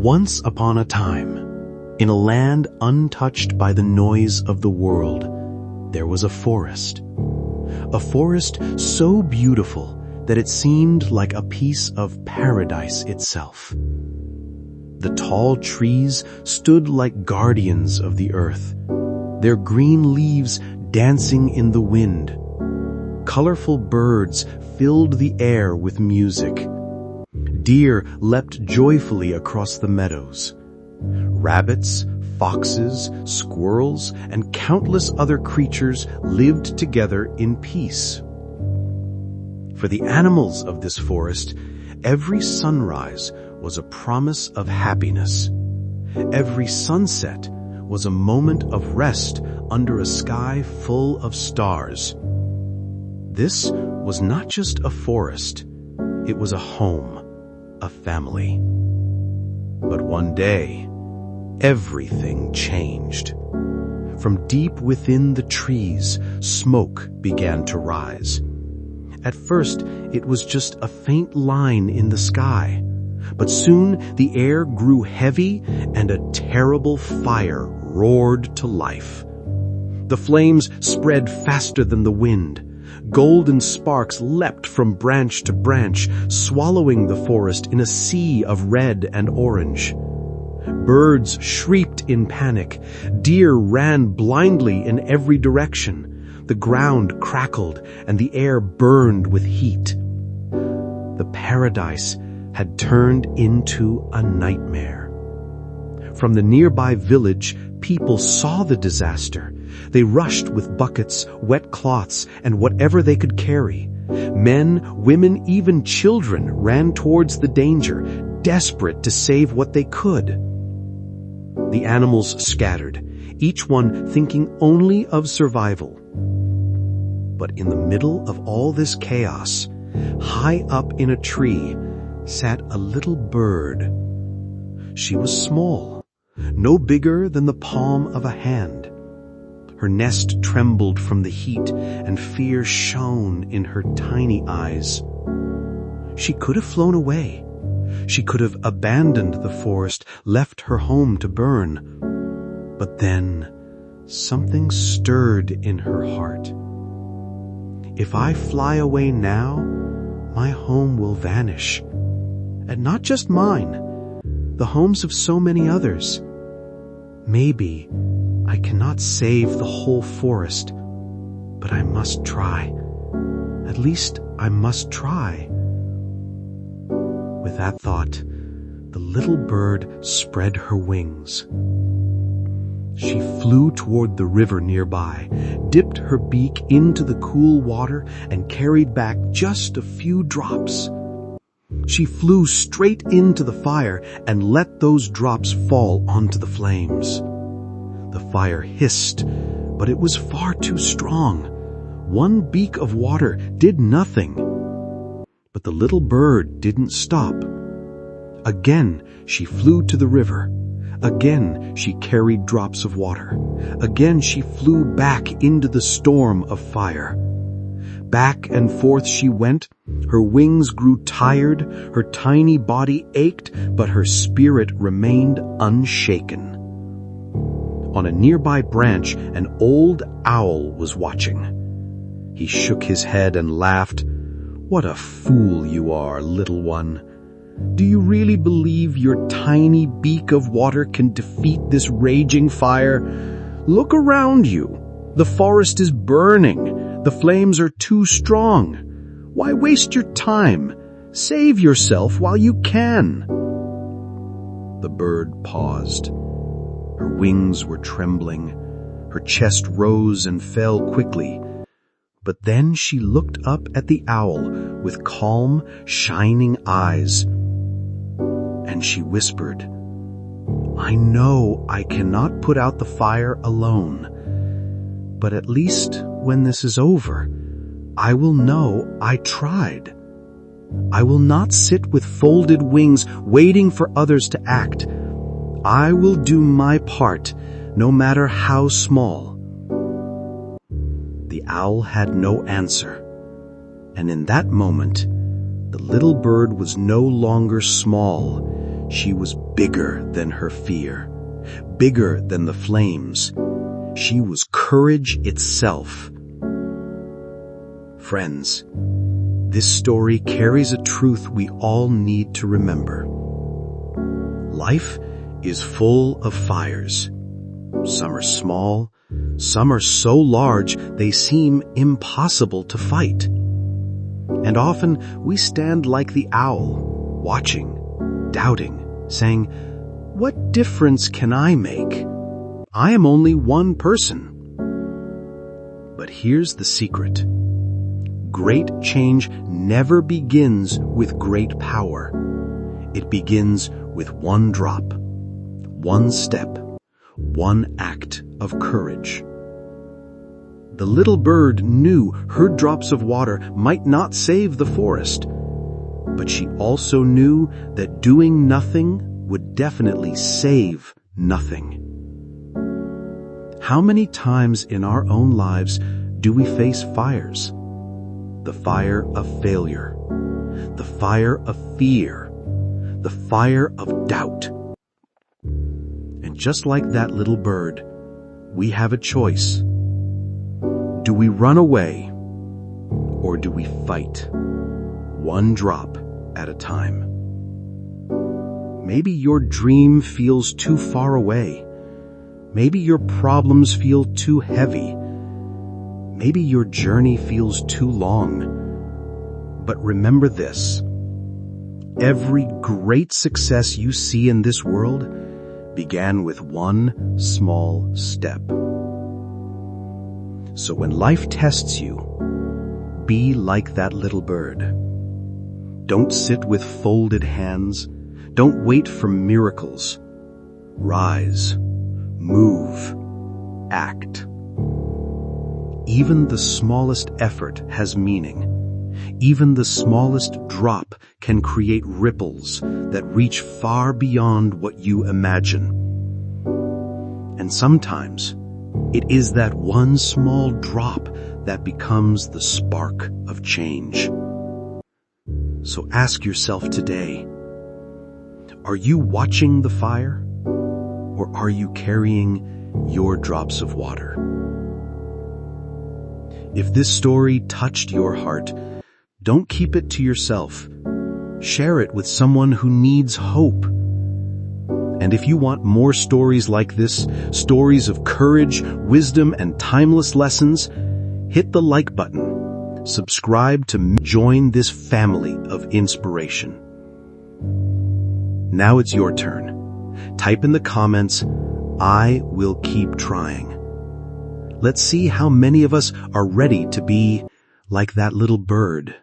Once upon a time, in a land untouched by the noise of the world, there was a forest. A forest so beautiful that it seemed like a piece of paradise itself. The tall trees stood like guardians of the earth, their green leaves dancing in the wind. Colorful birds filled the air with music. Deer leapt joyfully across the meadows. Rabbits, foxes, squirrels, and countless other creatures lived together in peace. For the animals of this forest, every sunrise was a promise of happiness. Every sunset was a moment of rest under a sky full of stars. This was not just a forest, it was a home, a family. But one day, everything changed. From deep within the trees, smoke began to rise. At first, it was just a faint line in the sky, but soon the air grew heavy and a terrible fire roared to life. The flames spread faster than the wind. Golden sparks leapt from branch to branch, swallowing the forest in a sea of red and orange. Birds shrieked in panic. Deer ran blindly in every direction. The ground crackled and the air burned with heat. The paradise had turned into a nightmare. From the nearby village, people saw the disaster. They rushed with buckets, wet cloths, and whatever they could carry. Men, women, even children ran towards the danger, desperate to save what they could. The animals scattered, each one thinking only of survival. But in the middle of all this chaos, high up in a tree, sat a little bird. She was small, no bigger than the palm of a hand. Her nest trembled from the heat, and fear shone in her tiny eyes. She could have flown away. She could have abandoned the forest, left her home to burn. But then, something stirred in her heart. If I fly away now, my home will vanish. And not just mine, the homes of so many others. Maybe I cannot save the whole forest, but I must try. At least I must try. With that thought, the little bird spread her wings. She flew toward the river nearby, dipped her beak into the cool water, and carried back just a few drops. She flew straight into the fire and let those drops fall onto the flames. The fire hissed, but it was far too strong. One beak of water did nothing. But the little bird didn't stop. Again, she flew to the river. Again, she carried drops of water. Again, she flew back into the storm of fire. Back and forth she went. Her wings grew tired, her tiny body ached, but her spirit remained unshaken. On a nearby branch, an old owl was watching. He shook his head and laughed. "What a fool you are, little one. Do you really believe your tiny beak of water can defeat this raging fire? Look around you. The forest is burning. The flames are too strong. Why waste your time? Save yourself while you can." The bird paused. Her wings were trembling. Her chest rose and fell quickly. But then she looked up at the owl with calm, shining eyes. And she whispered, "I know I cannot put out the fire alone. But at least when this is over, I will know I tried. I will not sit with folded wings waiting for others to act. I will do my part, no matter how small." The owl had no answer, and in that moment, the little bird was no longer small. She was bigger than her fear, bigger than the flames. She was courage itself. Friends, this story carries a truth we all need to remember. Life is full of fires. Some are small, some are so large they seem impossible to fight. And often we stand like the owl, watching, doubting, saying, "What difference can I make? I am only one person." But here's the secret. Great change never begins with great power. It begins with one drop, one step, one act of courage. The little bird knew her drops of water might not save the forest, but she also knew that doing nothing would definitely save nothing. How many times in our own lives do we face fires? The fire of failure, the fire of fear, the fire of doubt. And just like that little bird, we have a choice. Do we run away, or do we fight? One drop at a time. Maybe your dream feels too far away. Maybe your problems feel too heavy. Maybe your journey feels too long. But remember this: every great success you see in this world began with one small step. So when life tests you, be like that little bird. Don't sit with folded hands. Don't wait for miracles. Rise, move, act. Even the smallest effort has meaning. Even the smallest drop can create ripples that reach far beyond what you imagine. And sometimes it is that one small drop that becomes the spark of change. So ask yourself today, are you watching the fire, or are you carrying your drops of water? If this story touched your heart, don't keep it to yourself. Share it with someone who needs hope. And if you want more stories like this, stories of courage, wisdom, and timeless lessons, hit the like button. Subscribe to join this family of inspiration. Now it's your turn. Type in the comments, "I will keep trying." Let's see how many of us are ready to be like that little bird.